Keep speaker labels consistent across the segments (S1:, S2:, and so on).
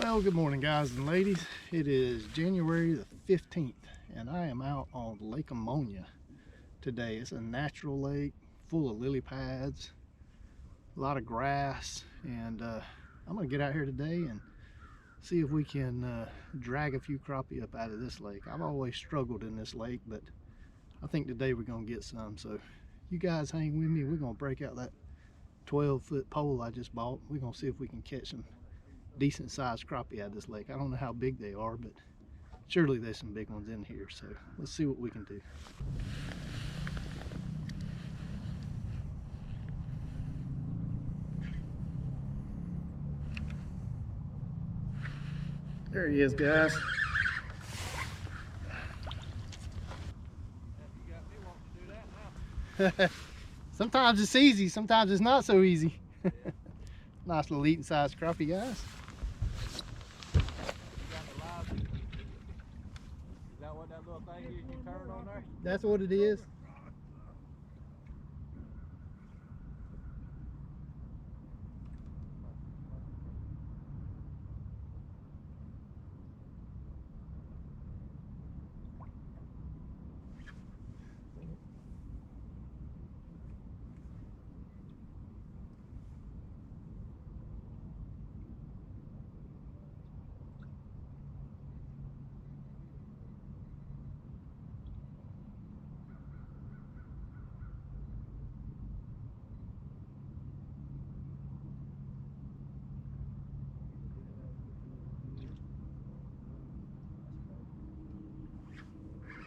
S1: Well, good morning guys and ladies. It is January the 15th and I am out on Lake Ammonia today. It's a natural lake full of lily pads, a lot of grass, and I'm gonna get out here today and see if we can drag a few crappie up out of this lake. I've always struggled in this lake, but I think today we're gonna get some. So you guys hang with me. We're gonna break out that 12-foot pole I just bought. We're gonna see if we can catch some decent sized crappie out of this lake. I don't know how big they are, but surely there's some big ones in here. So let's see what we can do. There he is, guys. Sometimes it's easy, sometimes it's not so easy. Nice little eating sized crappie, guys.
S2: Is that what that little thing is you turn on there?
S1: That's what it is.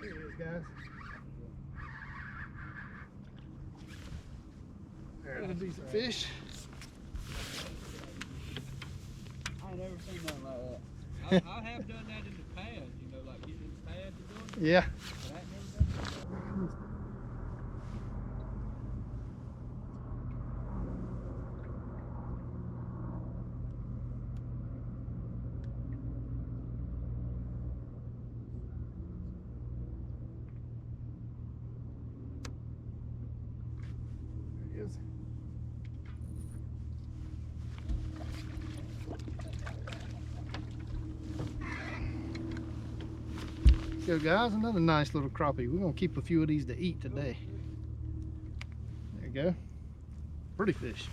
S1: There it is, guys. There's a decent fish.
S2: I ain't never seen nothing like that. I have done that in the pad, you know, like getting in the pad to do it.
S1: Yeah.
S2: But I ain't never done that.
S1: There he is. Go, guys, another nice little crappie. We're gonna keep a few of these to eat today. There you go. Pretty fish.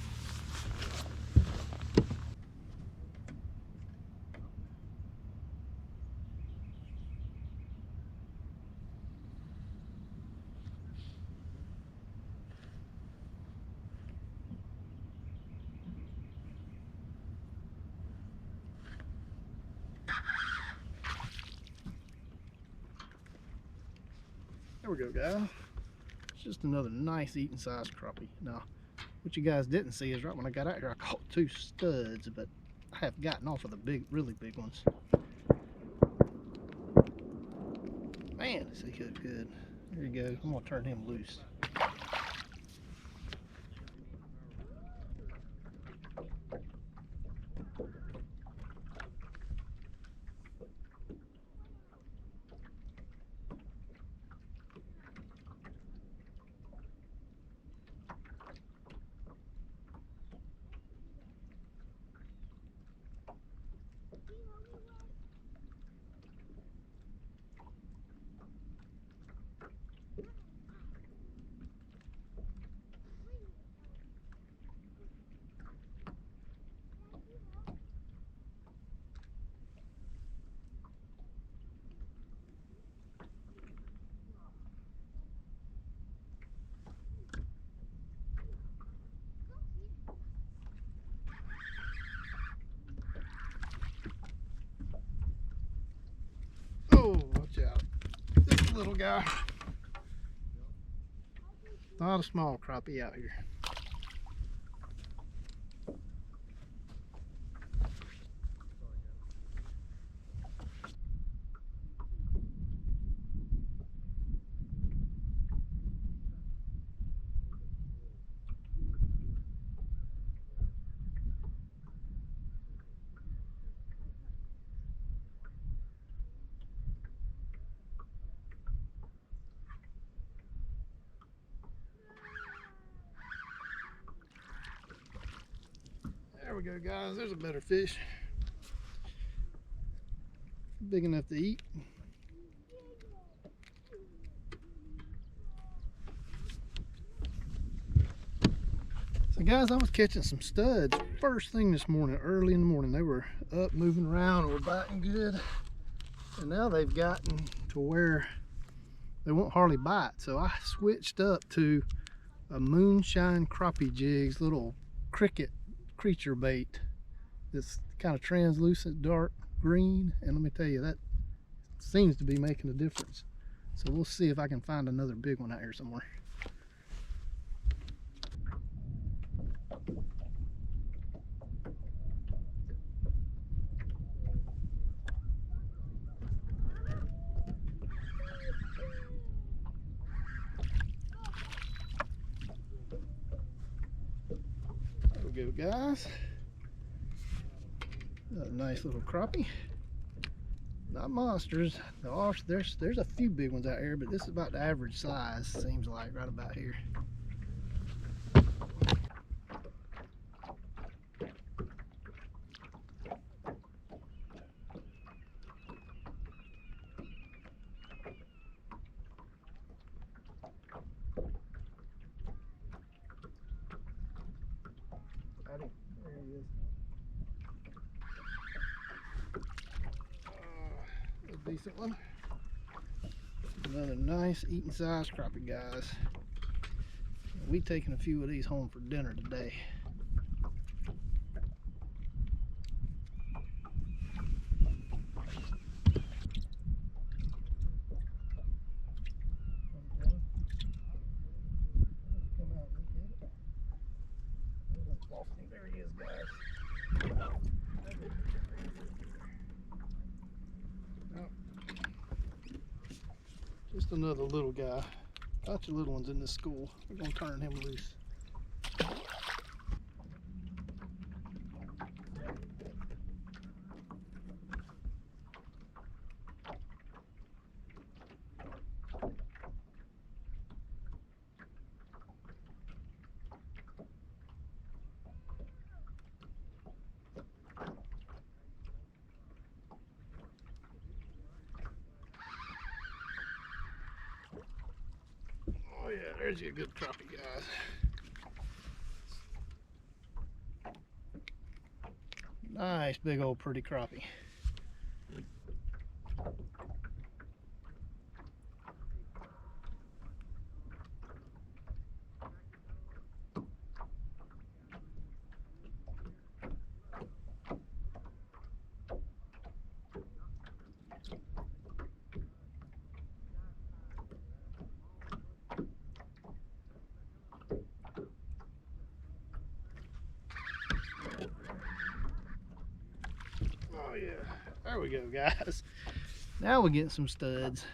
S1: There we go, guys. It's just another nice eating sized crappie. Now, what you guys didn't see is right when I got out here, I caught two studs, but I have gotten off of the big, really big ones. Man, does he hook good. There you go. I'm gonna turn him loose. Oh, watch out. This little guy. Not a small crappie out here. There we go, guys. There's a better fish. big enough to eat. So guys, I was catching some studs first thing this morning, early in the morning. They were up, moving around, and were biting good. And now they've gotten to where they won't hardly bite. So I switched up to a moonshine crappie jigs, little cricket creature bait. This kind of translucent dark green. And let me tell you, that seems to be making a difference. So we'll see if I can find another big one out here somewhere. There we go, guys. A nice little crappie. Not monsters. There's a few big ones out here, but this is about the average size, seems like, right about here. There he is. A decent one. Another nice eating size crappie, guys. We taking a few of these home for dinner today. There he is, guys. Just another little guy. Bunch of little ones in this school. We're gonna turn him loose. Oh yeah, there's your good crappie, guys. Nice big old pretty crappie. Oh yeah, there we go, guys. Now we're getting some studs.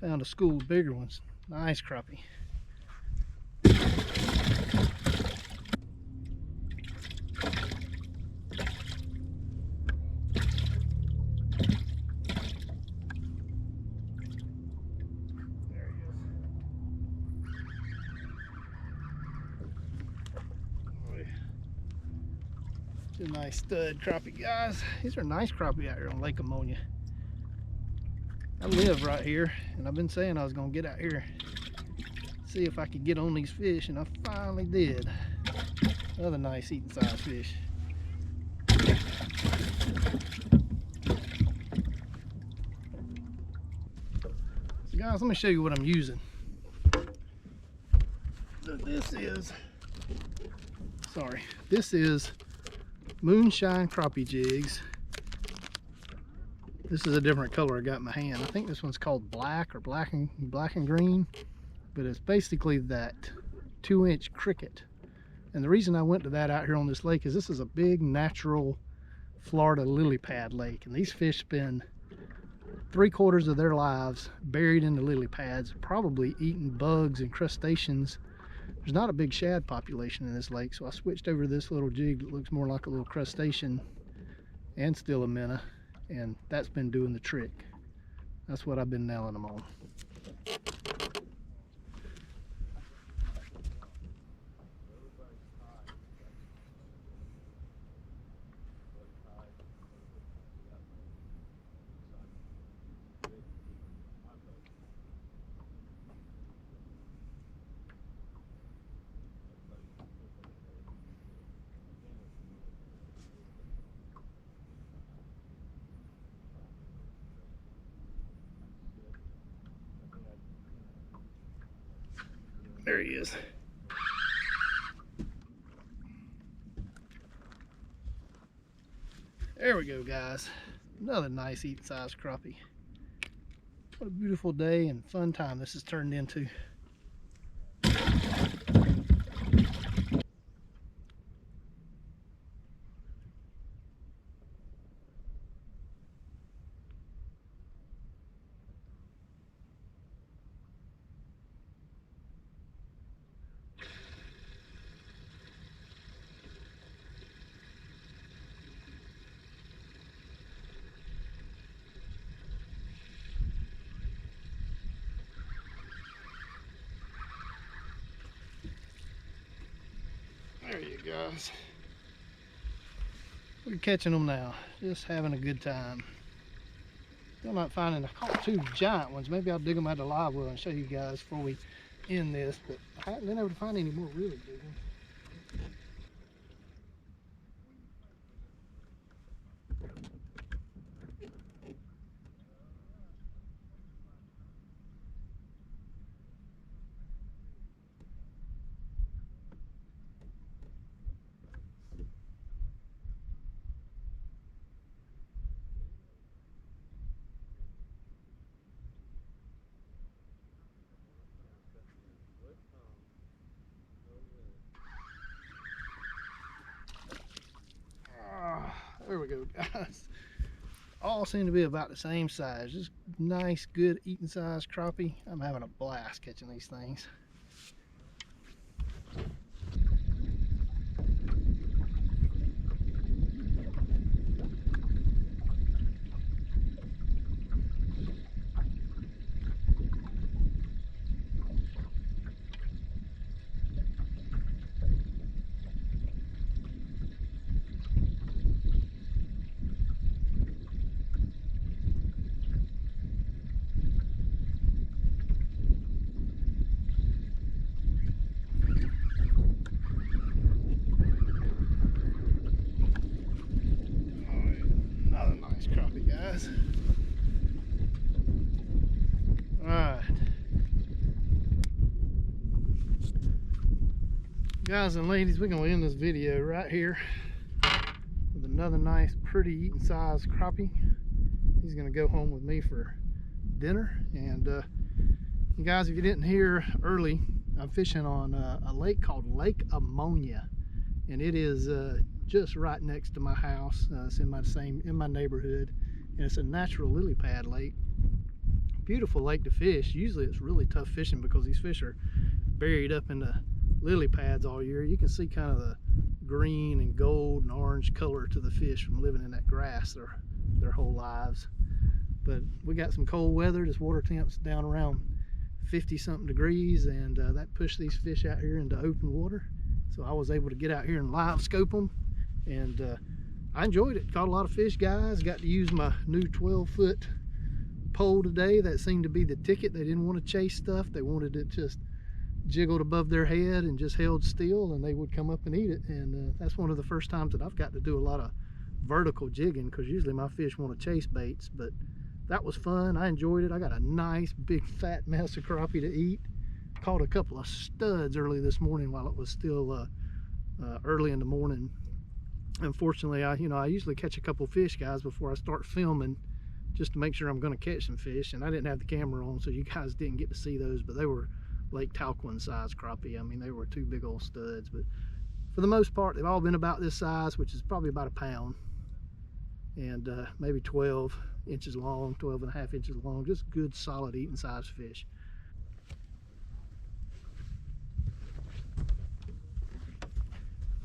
S1: Found a school of bigger ones. Nice crappie. A nice stud crappie, guys. These are nice crappie out here on Lake Ammonia. I live right here, and I've been saying I was gonna get out here, see if I could get on these fish, and I finally did. Another nice eating size fish. So guys, let me show you what I'm using. This is moonshine crappie jigs. This is a different color I got in my hand. I think this one's called black or black and green, but it's basically that 2-inch cricket. And the reason I went to that out here on this lake is this is a big natural Florida lily pad lake, and these fish spend 3/4 of their lives buried in the lily pads, probably eating bugs and crustaceans. There's not a big shad population in this lake, so I switched over to this little jig that looks more like a little crustacean and still a minnow, and that's been doing the trick. That's what I've been nailing them on. There he is. There we go, guys. Another nice eating size crappie. What a beautiful day and fun time this has turned into. There you guys. We're catching them now. Just having a good time. Still not finding. I caught two giant ones. Maybe I'll dig them out of the live well and show you guys before we end this. But I haven't been able to find any more really big ones. There we go, guys. All seem to be about the same size. Just nice, good eating size crappie. I'm having a blast catching these things. Another nice crappie, guys. Alright. Guys and ladies, we're going to end this video right here with another nice, pretty eating size crappie. He's going to go home with me for dinner. And you guys, if you didn't hear early, I'm fishing on a lake called Lake Ammonia. And it is just right next to my house. It's in my neighborhood, and it's a natural lily pad lake. Beautiful lake to fish. Usually it's really tough fishing because these fish are buried up in the lily pads all year. You can see kind of the green and gold and orange color to the fish from living in that grass their whole lives. But we got some cold weather. This water temp's down around 50 something degrees, and that pushed these fish out here into open water. So I was able to get out here and live scope them, and I enjoyed it. Caught a lot of fish, guys. Got to use my new 12-foot pole today. That seemed to be the ticket. They didn't want to chase stuff. They wanted it just jiggled above their head and just held still, and they would come up and eat it. And that's one of the first times that I've got to do a lot of vertical jigging, because usually my fish want to chase baits. But that was fun. I enjoyed it. I got a nice big fat mess of crappie to eat. Caught a couple of studs early this morning while it was still early in the morning. Unfortunately, I usually catch a couple fish, guys, before I start filming, just to make sure I'm going to catch some fish. And I didn't have the camera on, so you guys didn't get to see those, but they were Lake Talquin size crappie. I mean, they were two big old studs, but for the most part, they've all been about this size, which is probably about a pound, and maybe 12 inches long, 12.5 inches long. Just good, solid eating size fish.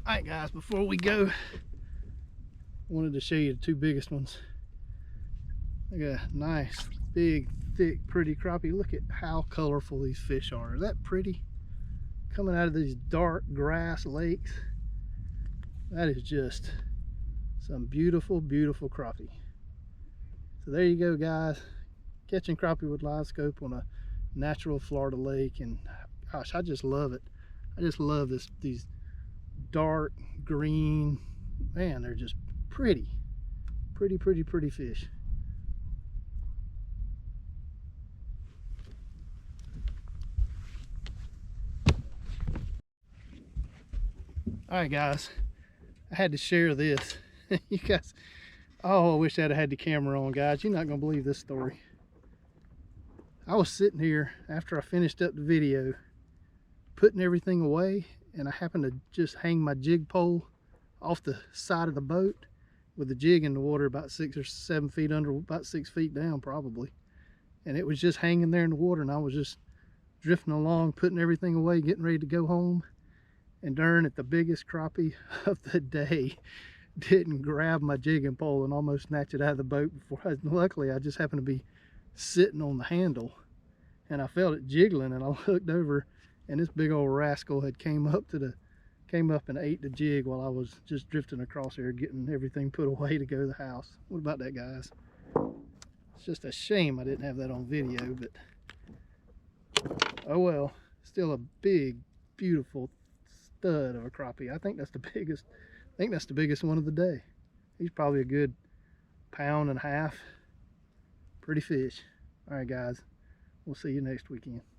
S1: All right, guys, before we go, I wanted to show you the two biggest ones. Look at a nice, big, thick, pretty crappie. Look at how colorful these fish are. Is that pretty? Coming out of these dark grass lakes. That is just some beautiful, beautiful crappie. So there you go, guys. Catching crappie with live scope on a natural Florida lake. And gosh, I just love it. I just love these dark green, man, they're just pretty fish. All right, guys, I had to share this. You guys, oh, I wish I'd have had the camera on, guys. You're not gonna believe this story. I was sitting here after I finished up the video, putting everything away, and I happened to just hang my jig pole off the side of the boat with the jig in the water about 6 or 7 feet under, about 6 feet down probably. And it was just hanging there in the water, and I was just drifting along, putting everything away, getting ready to go home. And darn it, the biggest crappie of the day didn't grab my jigging pole and almost snatch it out of the boat before luckily I just happened to be sitting on the handle and I felt it jiggling, and I looked over and this big old rascal had came up and ate the jig while I was just drifting across here getting everything put away to go to the house. What about that, guys? It's just a shame I didn't have that on video, but oh well. Still a big, beautiful stud of a crappie. I think that's the biggest one of the day. He's probably a good 1.5 pounds. Pretty fish. All right, guys, we'll see you next weekend.